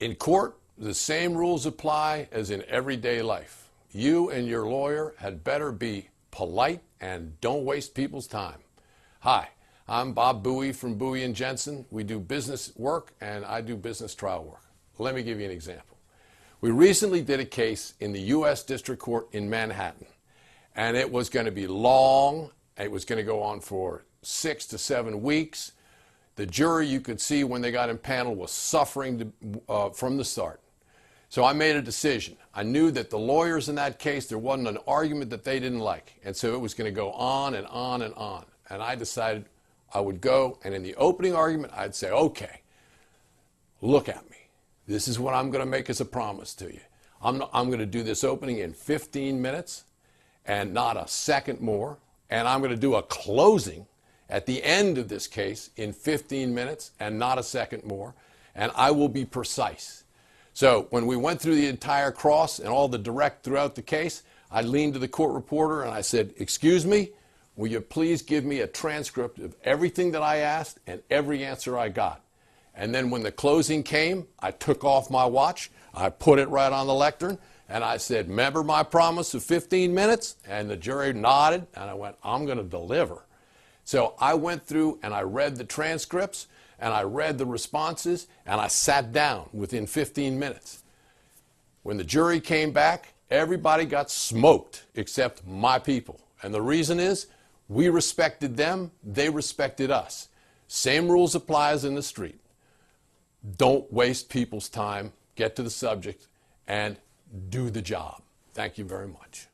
In court, the same rules apply as in everyday life. You and your lawyer had better be polite and don't waste people's time. Hi, I'm Bob Bowie from Bowie & Jensen. We do business work and I do business trial work. Let me give you an example. We recently did a case in the U.S. District Court in Manhattan, and it was going to be long. It was going to go on for 6 to 7 weeks. The jury, you could see when they got in panel, was suffering from the start. So I made a decision. I knew that the lawyers in that case, there wasn't an argument that they didn't like. And so it was going to go on and on and on. And I decided I would go, and in the opening argument, I'd say, okay, look at me. This is what I'm going to make as a promise to you. I'm going to do this opening in 15 minutes and not a second more. And I'm going to do a closing at the end of this case in 15 minutes and not a second more, and I will be precise. So when we went through the entire cross and all the direct throughout the case, I leaned to the court reporter and I said, excuse me, will you please give me a transcript of everything that I asked and every answer I got? And then when the closing came, I took off my watch, I put it right on the lectern, and I said, remember my promise of 15 minutes? And the jury nodded, and I went, I'm going to deliver. So I went through and I read the transcripts and I read the responses and I sat down within 15 minutes. When the jury came back, everybody got smoked except my people. And the reason is we respected them, they respected us. Same rules apply as in the street. Don't waste people's time, get to the subject, and do the job. Thank you very much.